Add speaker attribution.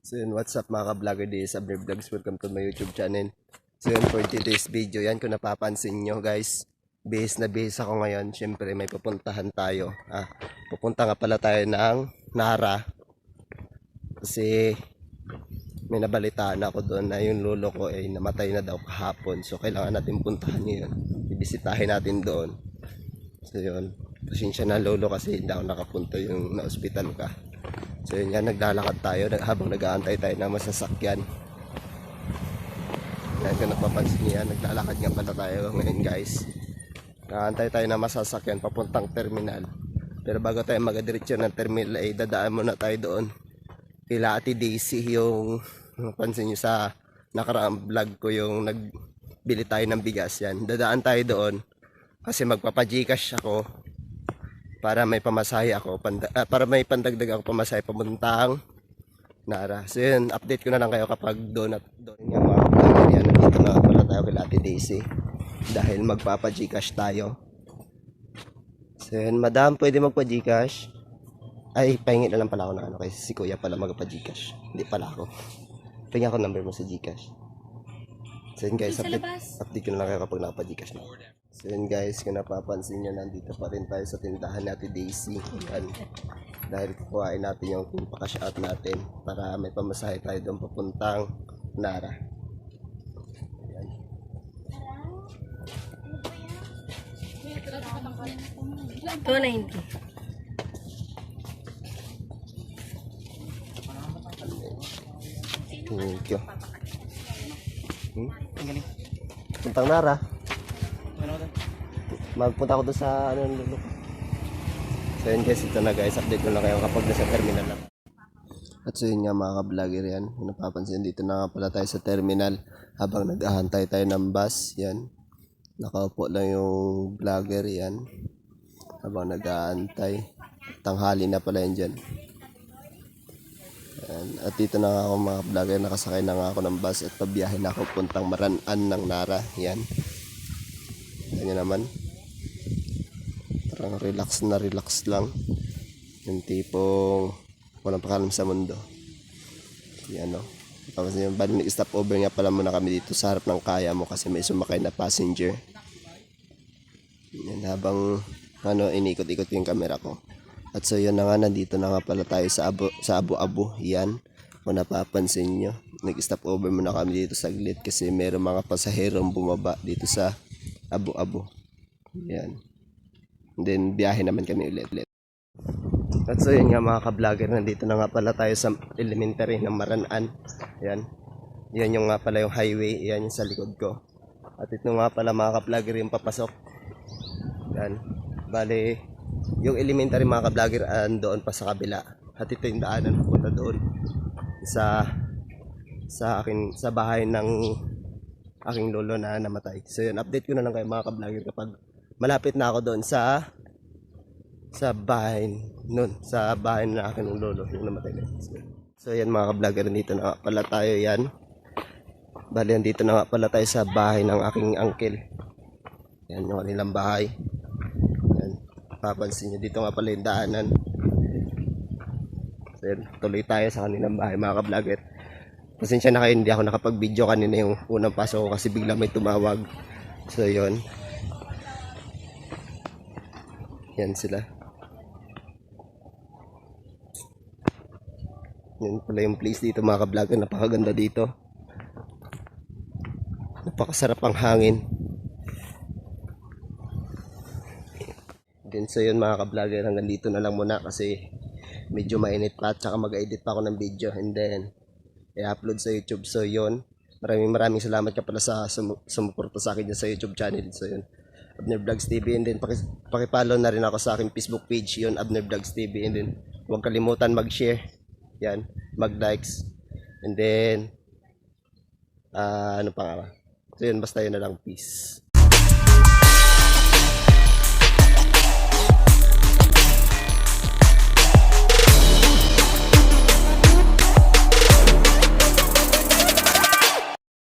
Speaker 1: So yun, what's up mga ka-vlogger, this is Abner Vlogs. Welcome to my YouTube channel. So yun, for today's video, yan kung napapansin nyo guys, bihis na bihis ako ngayon. Siyempre may pupuntahan tayo. Pupunta nga pala tayo ng Nara. Kasi may nabalitaan ako doon na yung lolo ko ay namatay na daw kahapon. So kailangan natin puntahan ngayon. Ibisitahin natin doon. So yun, pasensya na lolo kasi hindi ako nakapunta yung na-hospital ka. So yun yan, naglalakad tayo habang nag-aantay tayo ng masasakyan. Yan, kung napapansin niya, naglalakad nga pala tayo ngayon guys. Nag-aantay tayo ng masasakyan papuntang terminal. Pero bago tayo mag-diretso ng terminal ay dadaan muna tayo doon kila Ate Daisy. Yung napansin nyo sa nakaraang vlog ko yung nagbili tayo ng bigas yan. Dadaan tayo doon kasi magpapagcash ako para may pamasahe ako, para may pandagdag ako pamasahe pamuntang Nara. So yun, update ko na lang kayo kapag doon at doon nga mga vlogger yan. Nandito na pala tayo kay Ate Daisy dahil magpapa-Gcash tayo. So yun, madam, pwede magpa-Gcash? Ay, pahingi na lang pala ako na ano, kasi si kuya pala magpa-Gcash. Hindi pala ako. Pahingi ako number mo sa Gcash. So yun guys, update ko na lang kayo kapag nakapa-Gcash na. So yun guys, kung napapansin nyo, nandito pa rin tayo sa tindahan natin Daisy. Yan. Dahil kukuhain natin yung paka-cash out natin para may pamasahe tayo doon papuntang Nara. Yan.
Speaker 2: $290.
Speaker 1: Thank you. Puntang Nara. Magpunta ako doon sa lulo. So yun guys, ito na guys, update ko lang kayo kapag nasa terminal lang. At so yun nga mga ka-vlogger yan, kung napapansin dito na nga pala tayo sa terminal habang nag-ahantay tayo ng bus. Yan, nakaupo lang yung vlogger yan habang nag-aantay. Tanghali na pala yan dyan. Yan. At dito na nga ako mga vlogger, nakasakay na nga ako ng bus at pabiyahe na ako puntang Maranaan ng Nara. Yan, yan naman. Parang relax na relax lang. Yung tipong walang pakalam sa mundo. Yan o. Tapos yung bali nag-stop over nga pala muna kami dito sa harap ng kaya mo kasi may sumakay na passenger. Yan, habang inikot-ikot yung camera ko. At so yun na nga, nandito na nga pala tayo sa Abu-Abu. Yan, kung napapansin nyo, nag-stop over muna kami dito saglit kasi meron mga pasaherong bumaba dito sa Abu-Abu. Yan. And then biyahe naman kami ulit. At so yun nga mga ka-vlogger, nandito na nga pala tayo sa elementary ng Maranaan. Yan. Yan yung nga pala yung highway. Yan yung sa likod ko. At ito nga pala mga ka-vlogger yung papasok. Yan. Bale, yung elementary mga ka-vlogger doon pa sa kabila. At ito yung daanan papunta doon sa bahay ng aking lolo na namatay. So yun, update ko na lang kayo mga ka-vlogger kapag malapit na ako doon sa bahay nun, sa bahay na akin ng lolo yung namatay na. So yan mga ka-vlogger, dito na nga pala tayo yan. Bali, dito na nga pala tayo sa bahay ng aking uncle. Yan yung kanilang bahay. Yan, papansin nyo, dito nga pala yung daanan. So yan, tuloy tayo sa kanilang bahay mga ka-vlogger. Pasensya na kayo, hindi ako nakapag-video kanina yung unang pasok ko kasi bigla may tumawag. So yun, yan sila. Yan pala yung place dito mga ka-vlogger. Napakaganda dito. Napakasarap ang hangin. Then so yun mga ka-vlogger, hanggang dito na lang muna kasi medyo mainit pa at saka mag-edit pa ako ng video and then i-upload sa YouTube. So yun, maraming salamat ka pala sa sumuporta sa akin sa YouTube channel. So yun, Abner Vlogs TV, and then pakipollow na rin ako sa aking Facebook page, yun Abner Vlogs TV, and then huwag kalimutan mag-share, yan, mag-likes, and then ano pa nga ba, so yun, basta yun na lang, peace.